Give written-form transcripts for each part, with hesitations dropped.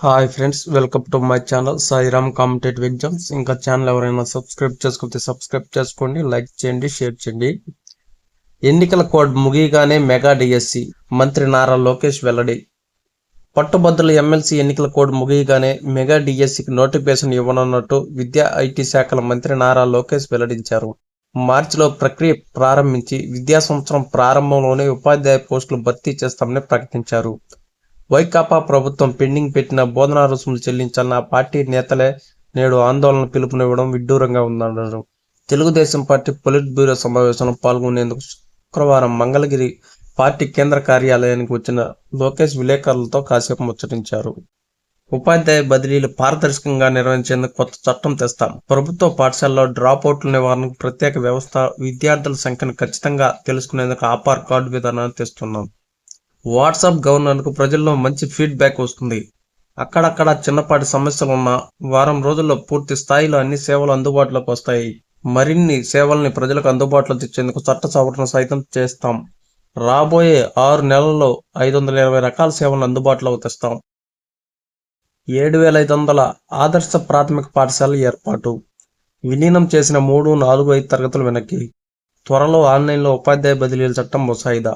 Hi friends, welcome to my channel Sairam competitive exams. ఇంకా channel ఎవరైనా subscribe చేసుకుంటే subscribe చేసుకోండి, లైక్ చేయండి, షేర్ చేయండి. ఎన్నికల కోడ్ ముగియగానే మెగా డిఎస్సి, మంత్రి నారా లోకేష్ వెల్లడి. పట్టుభద్రుల ఎమ్మెల్సీ ఎన్నికల కోడ్ ముగియగానే మెగా డిఎస్సికి నోటిఫికేషన్ ఇవ్వనున్నట్టు విద్యా ఐటీ శాఖల మంత్రి నారా లోకేష్ వెల్లడించారు. మార్చిలో ప్రక్రియ ప్రారంభించి విద్యా సంవత్సరం ప్రారంభంలోనే ఉపాధ్యాయ పోస్టులు భర్తీ చేస్తామని ప్రకటించారు. వైకాపా ప్రభుత్వం పెండింగ్ పెట్టిన బోధనా రుసుములు చెల్లించాలన్న పార్టీ నేతలే నేడు ఆందోళన పిలుపునివ్వడం విడ్డూరంగా ఉందన్నారు. తెలుగుదేశం పార్టీ పొలిట్ బ్యూరో సమావేశంలో పాల్గొనేందుకు శుక్రవారం మంగళగిరి పార్టీ కేంద్ర కార్యాలయానికి వచ్చిన లోకేష్ విలేకరులతో కాసేపు ముచ్చటించారు. ఉపాధ్యాయ బదిలీలు పారదర్శకంగా నిర్వహించేందుకు కొత్త చట్టం తెస్తాం. ప్రభుత్వ పాఠశాలలో డ్రాపౌట్ల నివారణకు ప్రత్యేక వ్యవస్థ, విద్యార్థుల సంఖ్యను ఖచ్చితంగా తెలుసుకునేందుకు ఆపార్ కార్డు విధానాన్ని తెస్తున్నాం. వాట్సాప్ గవర్నర్కు ప్రజల్లో మంచి ఫీడ్బ్యాక్ వస్తుంది. అక్కడక్కడ చిన్నపాటి సమస్యలు ఉన్నా వారం రోజుల్లో పూర్తి స్థాయిలో అన్ని సేవలు అందుబాటులోకి వస్తాయి. మరిన్ని సేవల్ని ప్రజలకు అందుబాటులో తెచ్చేందుకు చట్ట సవరణ సైతం చేస్తాం. రాబోయే 6 నెలల్లో 520 రకాల సేవలను అందుబాటులోకి తెస్తాం. 7,500 ఆదర్శ ప్రాథమిక పాఠశాలల ఏర్పాటు. విలీనం చేసిన 3, 4, 5 తరగతులు వెనక్కి. త్వరలో ఆన్లైన్లో ఉపాధ్యాయ బదిలీల చట్టం ముసాయిదా.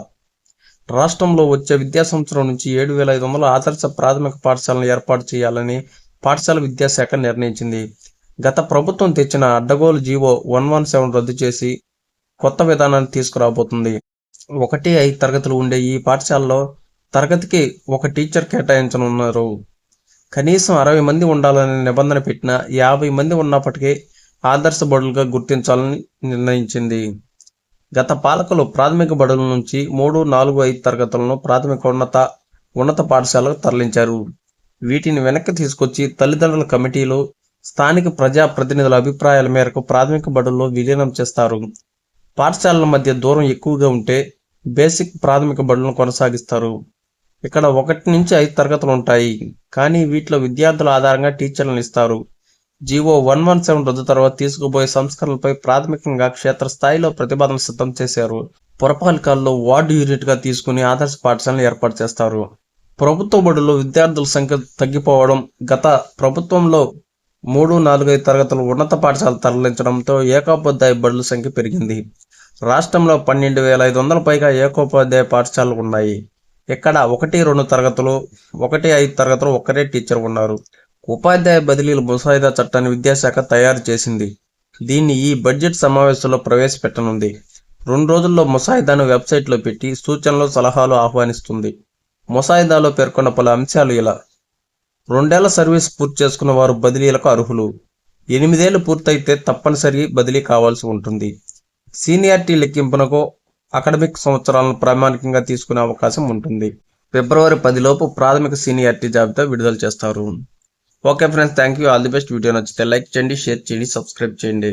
రాష్ట్రంలో వచ్చే విద్యా సంవత్సరం నుంచి 7,500 ఆదర్శ ప్రాథమిక పాఠశాలను ఏర్పాటు చేయాలని పాఠశాల విద్యాశాఖ నిర్ణయించింది. గత ప్రభుత్వం తెచ్చిన అడ్డగోలు జీవో 117 రద్దు చేసి కొత్త విధానాన్ని తీసుకురాబోతుంది. 1-5 తరగతులు ఉండే ఈ పాఠశాలలో తరగతికి ఒక టీచర్ కేటాయించనున్నారు. కనీసం 60 మంది ఉండాలని నిబంధన పెట్టినా 50 మంది ఉన్నప్పటికీ ఆదర్శ బడులుగా గుర్తించాలని నిర్ణయించింది. గత పాలకులు ప్రాథమిక బడుల నుంచి 3, 4, 5 తరగతులను ప్రాథమిక ఉన్నత పాఠశాలకు తరలించారు. వీటిని వెనక్కి తీసుకొచ్చి తల్లిదండ్రుల కమిటీలు, స్థానిక ప్రజా ప్రతినిధుల అభిప్రాయాల మేరకు ప్రాథమిక బడుల్లో విలీనం చేస్తారు. పాఠశాలల మధ్య దూరం ఎక్కువగా ఉంటే బేసిక్ ప్రాథమిక బడులను కొనసాగిస్తారు. ఇక్కడ 1 నుంచి 5 తరగతులు ఉంటాయి, కానీ వీటిలో విద్యార్థుల ఆధారంగా టీచర్లను ఇస్తారు. జీవో 117 రద్దు తర్వాత తీసుకుపోయే సంస్కరణలపై ప్రాథమికంగా క్షేత్రస్థాయిలో ప్రతిపాదనలు సిద్ధం చేశారు. పురపాలికల్లో వార్డు యూనిట్గా తీసుకుని ఆదర్శ పాఠశాలను ఏర్పాటు చేస్తారు. ప్రభుత్వ బడుల్లో విద్యార్థుల సంఖ్య తగ్గిపోవడం, గత ప్రభుత్వంలో 3, 4, 5 తరగతులు ఉన్నత పాఠశాల తరలించడంతో ఏకోపాధ్యాయ బడుల సంఖ్య పెరిగింది. రాష్ట్రంలో 12,500 పైగా ఏకోపాధ్యాయ పాఠశాలలు ఉన్నాయి. ఇక్కడ 1, 2 తరగతులు, 1, 5 తరగతులు ఒక్కరే టీచర్ ఉన్నారు. ఉపాధ్యాయ బదిలీల ముసాయిదా చట్టాన్ని విద్యాశాఖ తయారు చేసింది. దీన్ని ఈ బడ్జెట్ సమావేశంలో ప్రవేశపెట్టనుంది. 2 రోజుల్లో ముసాయిదాను వెబ్సైట్లో పెట్టి సూచనలు, సలహాలు ఆహ్వానిస్తుంది. ముసాయిదాలో పేర్కొన్న పలు అంశాలు ఇలా: 2 ఏళ్ల సర్వీస్ పూర్తి చేసుకున్న వారు బదిలీలకు అర్హులు. 8 ఏళ్లు పూర్తయితే తప్పనిసరి బదిలీ కావాల్సి ఉంటుంది. సీనియారిటీ లెక్కింపునకు అకాడమిక్ సంవత్సరాలను ప్రామాణికంగా తీసుకునే అవకాశం ఉంటుంది. ఫిబ్రవరి 10 లోపు ప్రాథమిక సీనియారిటీ జాబితా విడుదల చేస్తారు. Okay friends, thank you. All the best. Video నచ్చితే లైక్ చేయండి, షేర్ చేయండి, సబ్స్క్రైబ్ చేయండి.